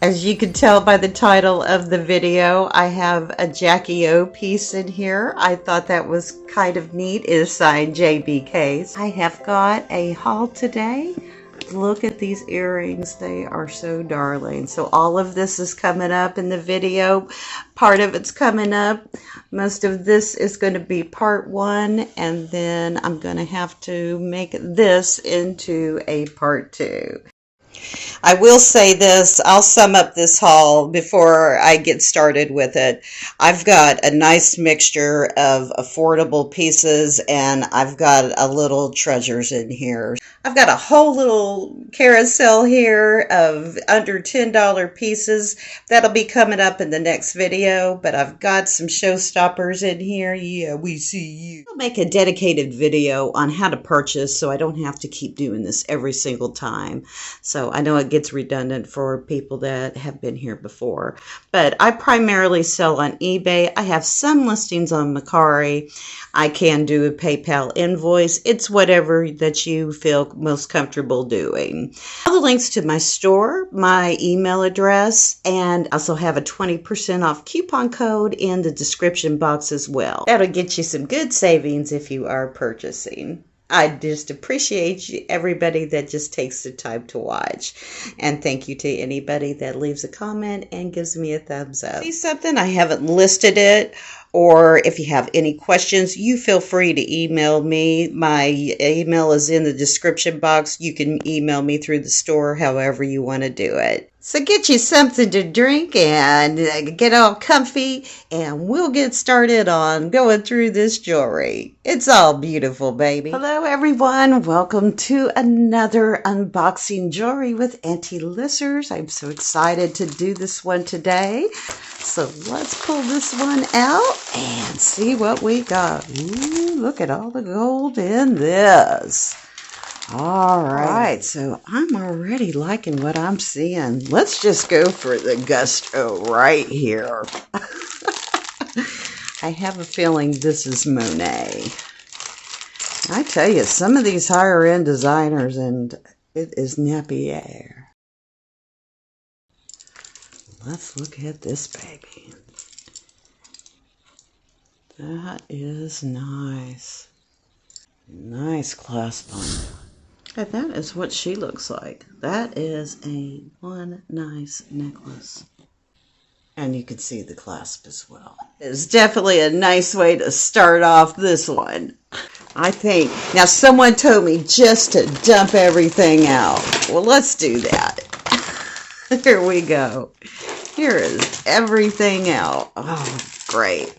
As you can tell by the title of the video, I have a Jackie O piece in here. I thought that was kind of neat. It is signed JBK's. I have got a haul today. Look at these earrings. They are so darling. So all of this is coming up in the video. Part of it's coming up. Most of this is going to be part one, and then I'm going to have to make this into a part two. I will say this, I'll sum up this haul before I get started with it. I've got a nice mixture of affordable pieces, and I've got a little treasures in here. I've got a whole little carousel here of under $10 pieces. That'll be coming up in the next video, but I've got some showstoppers in here. Yeah, we see you. I'll make a dedicated video on how to purchase so I don't have to keep doing this every single time. So I know it gets redundant for people that have been here before, but I primarily sell on eBay. I have some listings on Mercari. I can do a PayPal invoice. It's whatever that you feel most comfortable doing. All the links to my store, my email address, and also have a 20% off coupon code in the description box as well. That'll get you some good savings if you are purchasing. I just appreciate everybody that just takes the time to watch. And thank you to anybody that leaves a comment and gives me a thumbs up. See something? I haven't listed it. Or if you have any questions, you feel free to email me. My email is in the description box. You can email me through the store, however you want to do it. So get you something to drink and get all comfy, and we'll get started on going through this jewelry. It's all beautiful, baby. Hello, everyone. Welcome to another unboxing jewelry with auntielissers. I'm so excited to do this one today. So let's pull this one out and see what we got. Ooh, look at all the gold in this. All right, so I'm already liking what I'm seeing. Let's just go for the gusto right here. I have a feeling this is Monet. I tell you, some of these higher end designers, and it is Napier. Let's look at this baby. That is nice. Nice clasp on it. And that is what she looks like. That is one nice necklace. And you can see the clasp as well. It's definitely a nice way to start off this one, I think. Now, someone told me just to dump everything out. Well, let's do that. Here we go. Here is everything out. Oh, great.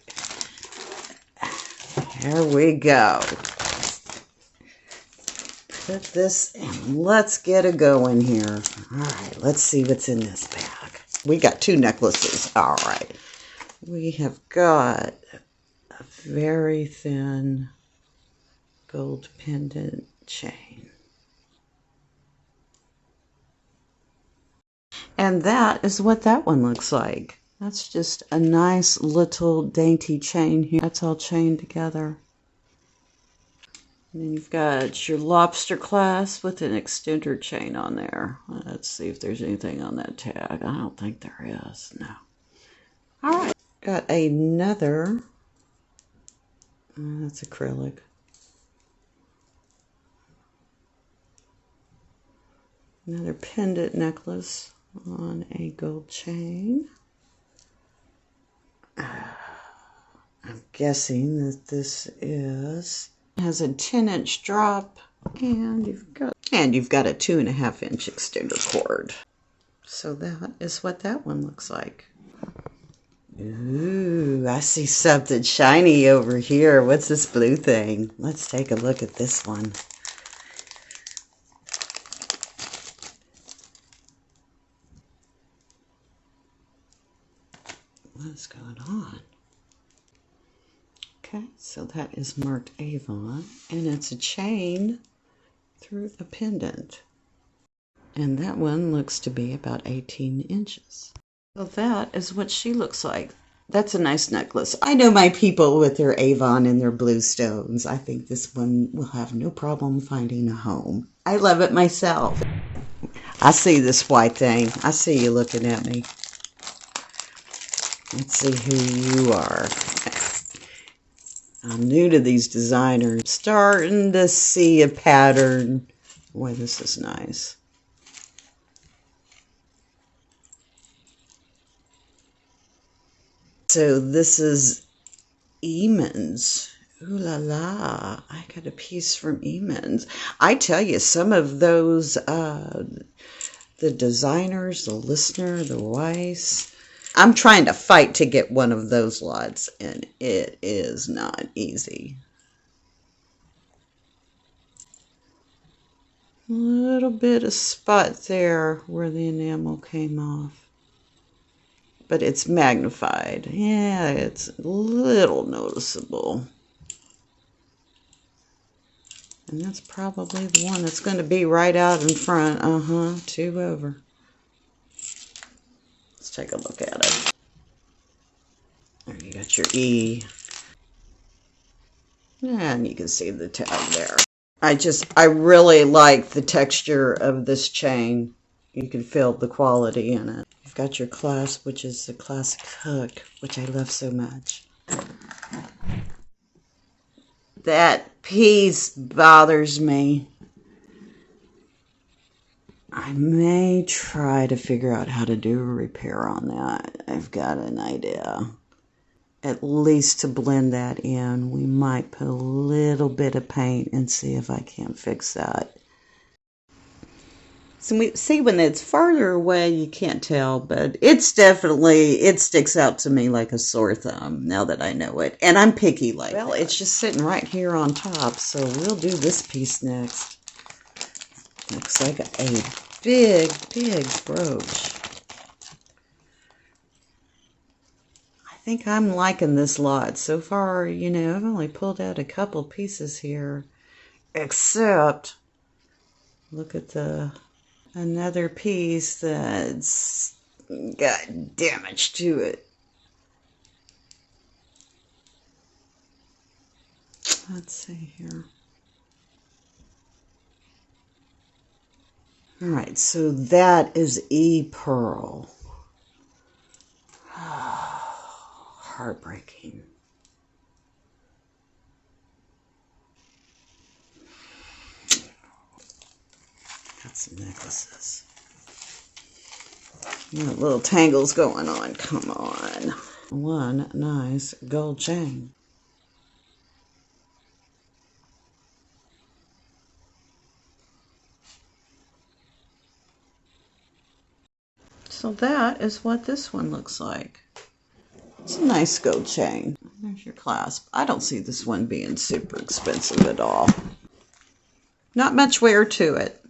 Here we go. Put this and let's get it going here. All right, let's see what's in this bag. We got two necklaces. All right. We have got a very thin gold pendant chain. And that is what that one looks like. That's just a nice little dainty chain here. That's all chained together. And then you've got your lobster clasp with an extender chain on there. Let's see if there's anything on that tag. I don't think there is. No. All right. Got another. That's acrylic. Another pendant necklace on a gold chain. I'm guessing that this has a 10-inch drop, and you've got a 2.5-inch extender cord. So that is what that one looks like. Ooh, I see something shiny over here. What's this blue thing? Let's take a look at this one. What's going on? Okay, so that is marked Avon, and it's a chain through a pendant. And that one looks to be about 18 inches. So that is what she looks like. That's a nice necklace. I know my people with their Avon and their blue stones. I think this one will have no problem finding a home. I love it myself. I see this white thing. I see you looking at me. Let's see who you are. I'm new to these designers. Starting to see a pattern. Boy, this is nice. So this is Eamon's. Ooh la la. I got a piece from Eamon's. I tell you, some of those, the designers, the listener, the Weiss, I'm trying to fight to get one of those lots, and it is not easy. A little bit of spot there where the enamel came off. But it's magnified. Yeah, it's a little noticeable. And that's probably the one that's going to be right out in front. 2 over. Let's take a look at it. There you got your E. And you can see the tag there. I really like the texture of this chain. You can feel the quality in it. You've got your clasp, which is the classic hook, which I love so much. That piece bothers me. I may try to figure out how to do a repair on that. I've got an idea. At least to blend that in, we might put a little bit of paint and see if I can't fix that. So we see when it's farther away, you can't tell, but it's definitely, it sticks out to me like a sore thumb now that I know it. And I'm picky like that. Well, it's just sitting right here on top, so we'll do this piece next. Looks like a big, big brooch. I think I'm liking this lot. So far, you know, I've only pulled out a couple pieces here, except look at the another piece that's got damage to it. Let's see here. All right, so that is E pearl. Heartbreaking. Got some necklaces. Got little tangles going on. Come on. One nice gold chain. So that is what this one looks like. It's a nice gold chain. There's your clasp. I don't see this one being super expensive at all. Not much wear to it.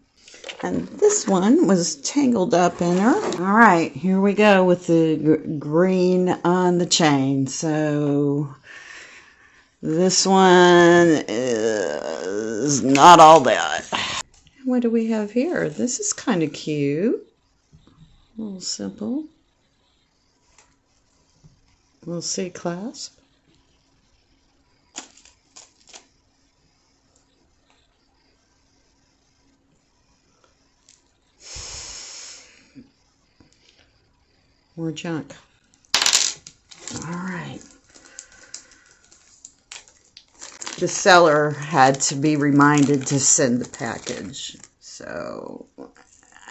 And this one was tangled up in her. All right, here we go with the green on the chain. So this one is not all that. What do we have here? This is kind of cute. A little simple. Little C clasp. More junk. All right. The seller had to be reminded to send the package, so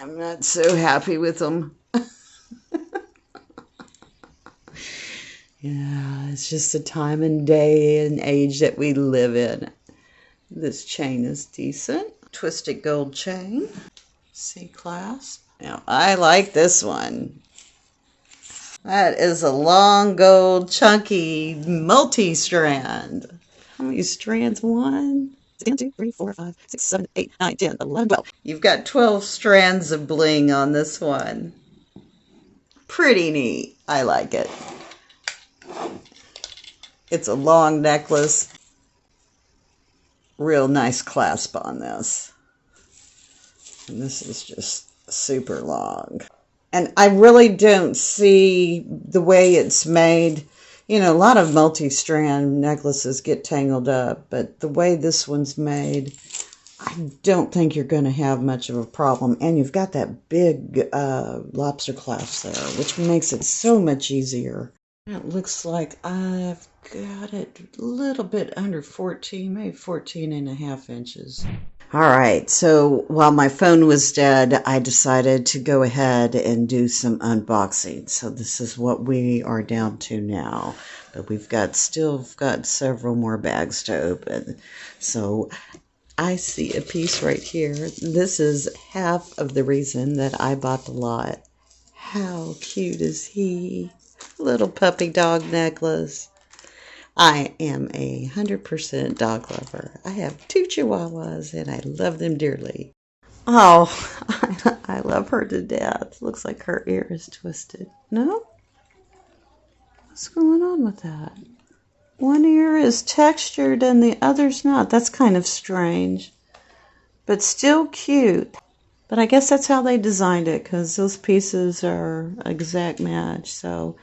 I'm not so happy with them. Yeah, it's just the time and day and age that we live in. This chain is decent. Twisted gold chain. C clasp. Now, I like this one. That is a long gold chunky multi-strand. How many strands? 1, 2, 3, 4, 5, 6, 7, 8, 9, 10, 11, 12. You've got 12 strands of bling on this one. Pretty neat. I like it. It's a long necklace. Real nice clasp on this. And this is just super long. And I really don't see the way it's made. You know, a lot of multi-strand necklaces get tangled up, but the way this one's made, I don't think you're going to have much of a problem. And you've got that big lobster clasp there, which makes it so much easier. It looks like I've got it a little bit under 14, maybe 14.5 inches. All right, so while my phone was dead, I decided to go ahead and do some unboxing. So this is what we are down to now. But we've still got several more bags to open. So I see a piece right here. This is half of the reason that I bought the lot. How cute is he? Little puppy dog necklace. I am 100% dog lover. I have 2 Chihuahuas and I love them dearly. Oh, I love her to death. Looks like her ear is twisted. No? What's going on with that? One ear is textured and the other's not. That's kind of strange. But still cute. But I guess that's how they designed it, because those pieces are exact match. So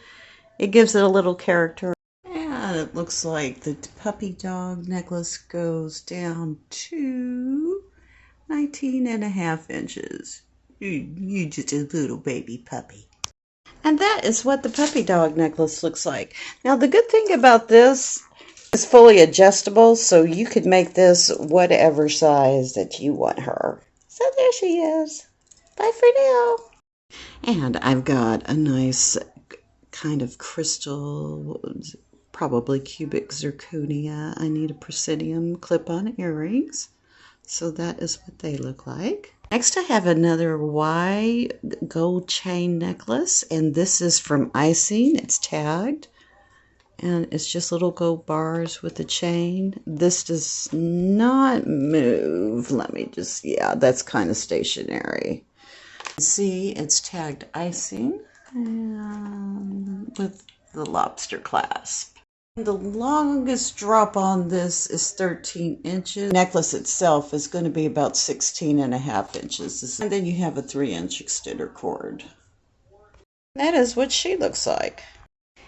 it gives it a little character. And it looks like the puppy dog necklace goes down to 19.5 inches. You just a little baby puppy. And that is what the puppy dog necklace looks like. Now, the good thing about this is fully adjustable, so you could make this whatever size that you want her. So there she is. Bye for now. And I've got a nice kind of crystal, probably cubic zirconia. I need a proscenium clip-on earrings. So that is what they look like. Next, I have another Y gold chain necklace, and this is from Icing. It's tagged, and it's just little gold bars with a chain. This does not move. Let me just, yeah, that's kind of stationary. See, it's tagged Icing and with the lobster clasp. The longest drop on this is 13 inches. The necklace itself is going to be about 16.5 inches. And then you have a 3-inch extender cord. That is what she looks like.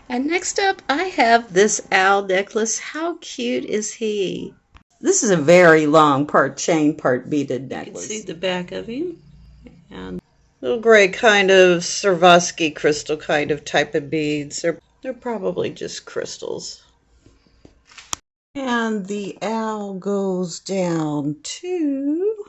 And next up, I have this owl necklace. How cute is he? This is a very long part chain, part beaded necklace. You can see the back of him. And little gray kind of Swarovski crystal kind of type of beads. They're probably just crystals. And the owl goes down to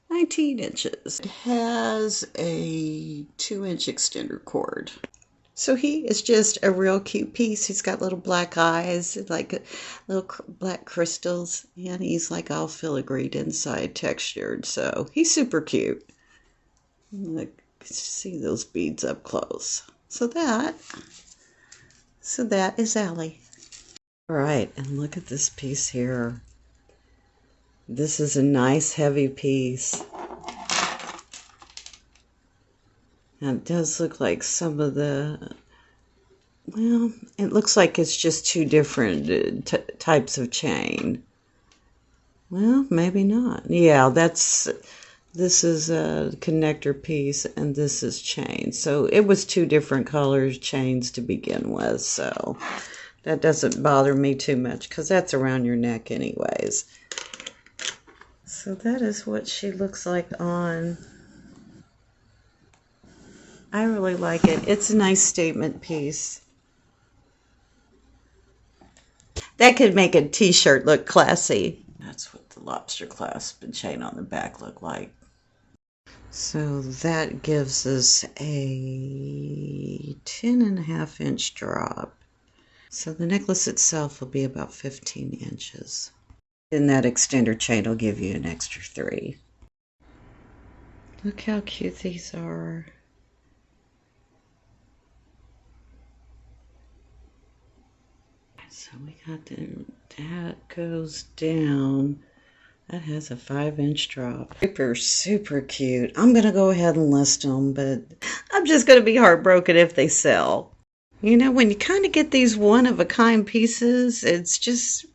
19 inches. It has a 2-inch extender cord. So he is just a real cute piece. He's got little black eyes, like little black crystals, and he's like all filigreed inside, textured. So he's super cute. Look, see those beads up close. So that is Allie. All right, and look at this piece here. This is a nice heavy piece. And it does look like some of the, well, it looks like it's just 2 different types of chain. Well, maybe not. Yeah, this is a connector piece and this is chain. So it was 2 different colors chains to begin with. So that doesn't bother me too much because that's around your neck anyways. So that is what she looks like on. I really like it. It's a nice statement piece. That could make a t-shirt look classy. That's what the lobster clasp and chain on the back look like. So that gives us a 10.5 inch drop. So the necklace itself will be about 15 inches. And that extender chain will give you an extra 3. Look how cute these are. So we got that goes down. That has a 5-inch drop. Super cute. I'm going to go ahead and list them, but I'm just going to be heartbroken if they sell. You know, when you kind of get these one-of-a-kind pieces, it's just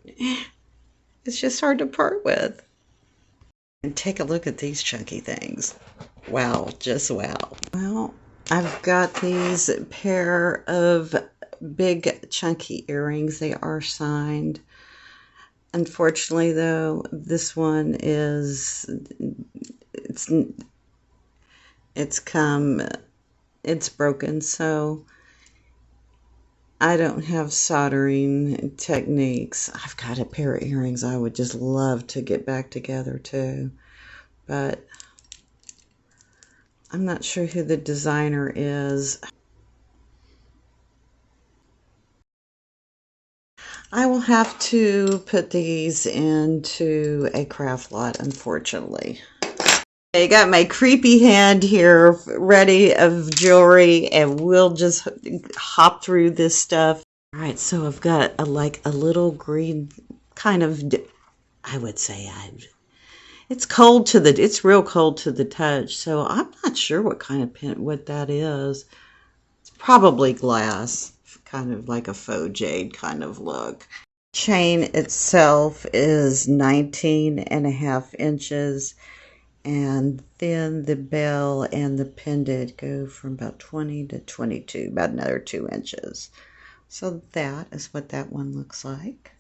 hard to part with. And take a look at these chunky things. Wow, just wow. Well, I've got these pair of big chunky earrings. They are signed. Unfortunately, though, this one is, it's broken, so I don't have soldering techniques. I've got a pair of earrings I would just love to get back together too, but I'm not sure who the designer is. I will have to put these into a craft lot, unfortunately. I got my creepy hand here ready of jewelry, and we'll just hop through this stuff. All right, so I've got like a little green kind of, I would say it's cold to the, it's real cold to the touch, so I'm not sure what kind of pin, what that is. It's probably glass, kind of like a faux jade kind of look. Chain itself is 19.5 inches, and then the bell and the pendant go from about 20 to 22, about another 2 inches. So that is what that one looks like.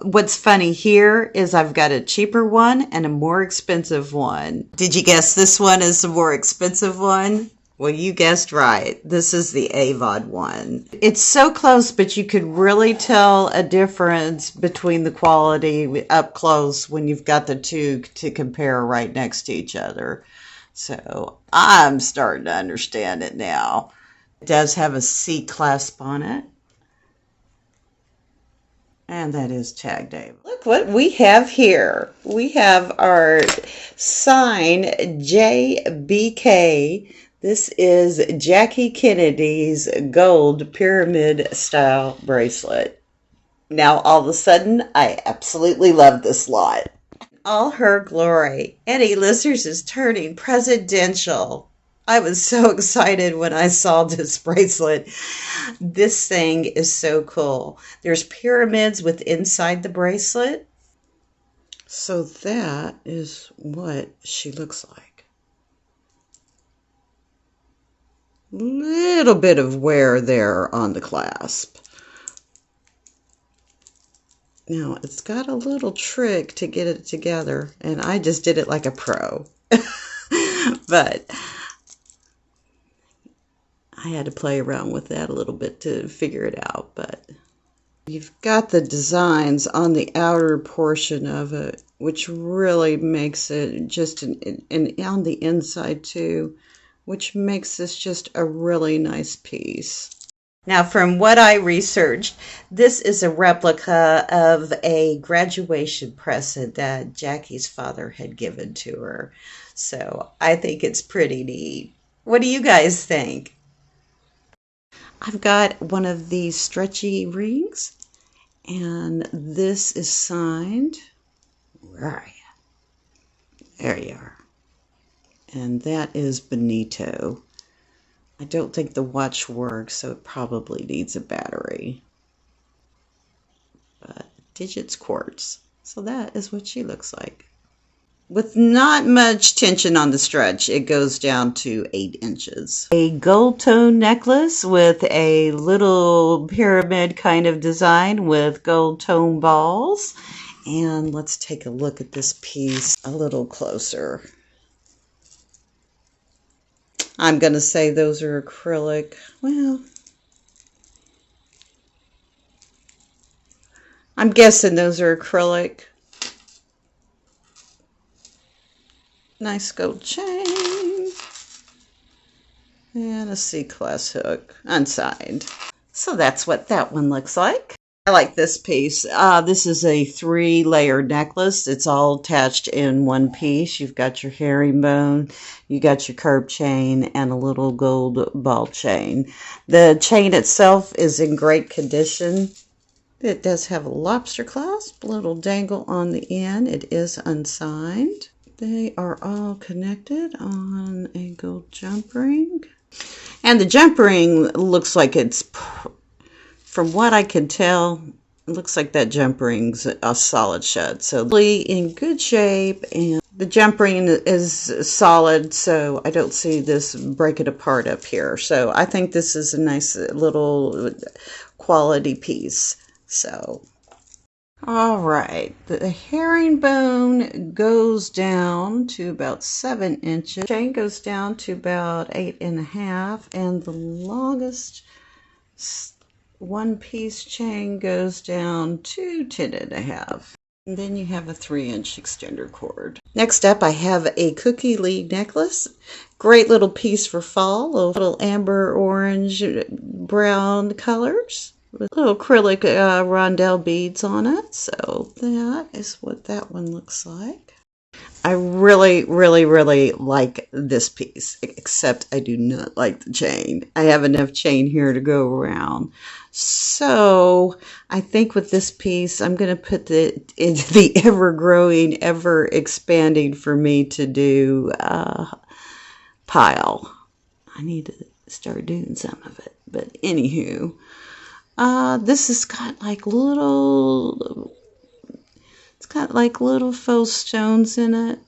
What's funny here is I've got a cheaper one and a more expensive one. Did you guess this one is the more expensive one? Well, you guessed right. This is the Avon one. It's so close, but you could really tell a difference between the quality up close when you've got the two to compare right next to each other. So I'm starting to understand it now. It does have a C clasp on it. And that is tagged Avon. Look what we have here. We have our sign JBK. This is Jackie Kennedy's gold pyramid style bracelet. Now all of a sudden, I absolutely love this lot. All her glory. Auntielissers is turning presidential. I was so excited when I saw this bracelet. This thing is so cool. There's pyramids with inside the bracelet. So that is what she looks like. Little bit of wear there on the clasp. Now it's got a little trick to get it together, and I just did it like a pro. But I had to play around with that a little bit to figure it out, but you've got the designs on the outer portion of it, which really makes it just and on the inside too, which makes this just a really nice piece. Now, from what I researched, this is a replica of a graduation present that Jackie's father had given to her. So I think it's pretty neat. What do you guys think? I've got one of these stretchy rings, and this is signed. Where are you? There you are. And that is Benito. I don't think the watch works, so it probably needs a battery. But digits quartz. So that is what she looks like. With not much tension on the stretch, it goes down to 8 inches. A gold tone necklace with a little pyramid kind of design with gold tone balls. And let's take a look at this piece a little closer. I'm going to say those are acrylic. Well, I'm guessing those are acrylic. Nice gold chain. And a C-class hook, unsigned. So that's what that one looks like. I like this piece. This is a 3-layer necklace. It's all attached in one piece. You've got your herringbone, you got your curb chain, and a little gold ball chain. The chain itself is in great condition. It does have a lobster clasp, a little dangle on the end. It is unsigned. They are all connected on a gold jump ring. And the jump ring looks like it's, from what I can tell, it looks like that jump ring's a solid shut. So really in good shape, and the jump ring is solid, so I don't see this breaking apart up here. So I think this is a nice little quality piece. So All right, the herringbone goes down to about 7 inches. Chain goes down to about 8.5, and the longest one-piece chain goes down to 10.5. And then you have a 3-inch extender cord. Next up, I have a cookie lead necklace. Great little piece for fall, little amber, orange, brown colors with little acrylic rondelle beads on it. So that is what that one looks like. I really, really, really like this piece, except I do not like the chain. I have enough chain here to go around. So I think with this piece, I'm going to put it into the ever-growing, ever-expanding for me to do pile. I need to start doing some of it. But anywho, this has got like little... It's got like little faux stones in it.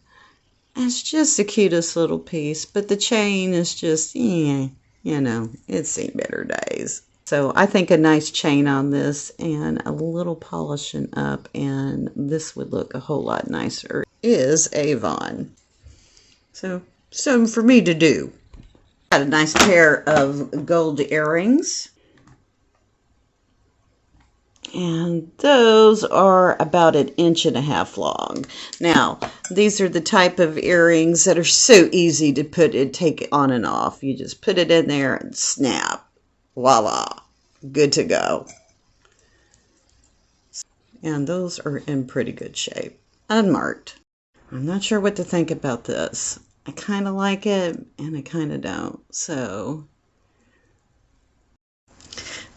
It's just the cutest little piece, but the chain is just, you know, it's seen better days. So I think a nice chain on this and a little polishing up, and this would look a whole lot nicer, is Avon. So for me to do. Got a nice pair of gold earrings. And those are about 1.5 inches long. Now, these are the type of earrings that are so easy to take on and off. You just put it in there and snap. Voila. Good to go. And those are in pretty good shape. Unmarked. I'm not sure what to think about this. I kind of like it and I kind of don't. So...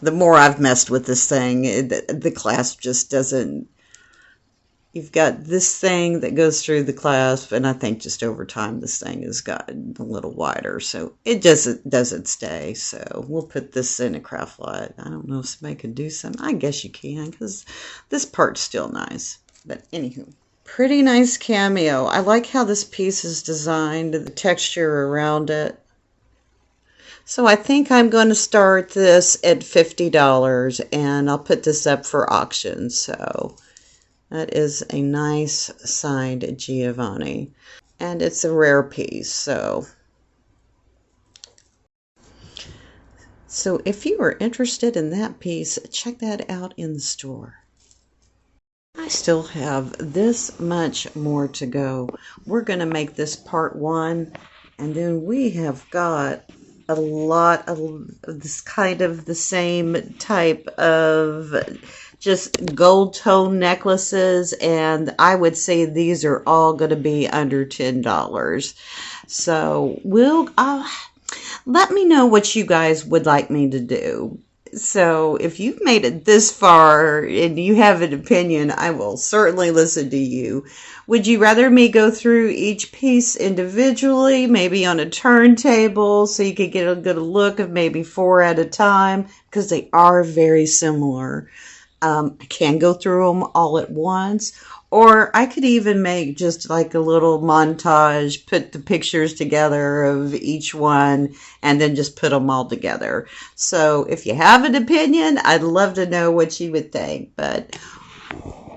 the more I've messed with this thing, the clasp just doesn't... You've got this thing that goes through the clasp, and I think just over time this thing has gotten a little wider, so it just doesn't stay. So we'll put this in a craft lot. I don't know if somebody could do some. I guess you can, because this part's still nice. But anywho, pretty nice cameo. I like how this piece is designed, the texture around it. So I think I'm going to start this at $50, and I'll put this up for auction. So that is a nice signed Giovanni, and it's a rare piece. So if you are interested in that piece, check that out in the store. I still have this much more to go. We're going to make this part 1, and then we have got a lot of this kind of the same type of just gold tone necklaces, and I would say these are all going to be under $10. So let me know what you guys would like me to do. So if you've made it this far and you have an opinion, I will certainly listen to you. Would you rather me go through each piece individually, maybe on a turntable, so you could get a good look of maybe 4 at a time? Because they are very similar. I can go through them all at once, or I could even make just like a little montage, put the pictures together of each one, and then just put them all together. So if you have an opinion, I'd love to know what you would think. But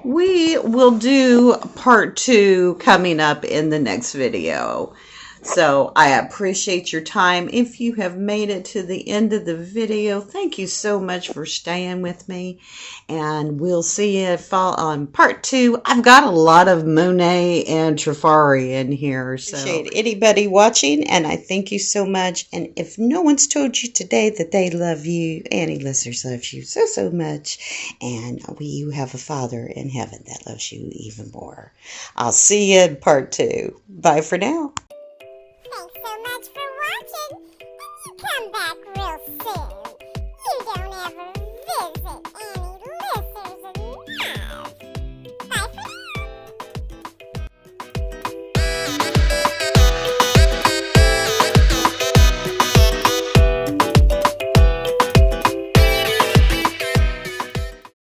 we will do part 2 coming up in the next video. So I appreciate your time. If you have made it to the end of the video, thank you so much for staying with me. And we'll see you on part 2. I've got a lot of Monet and Trifari in here. So appreciate anybody watching, and I thank you so much. And if no one's told you today that they love you, auntielissers loves you so, so much. And you have a Father in heaven that loves you even more. I'll see you in part 2. Bye for now.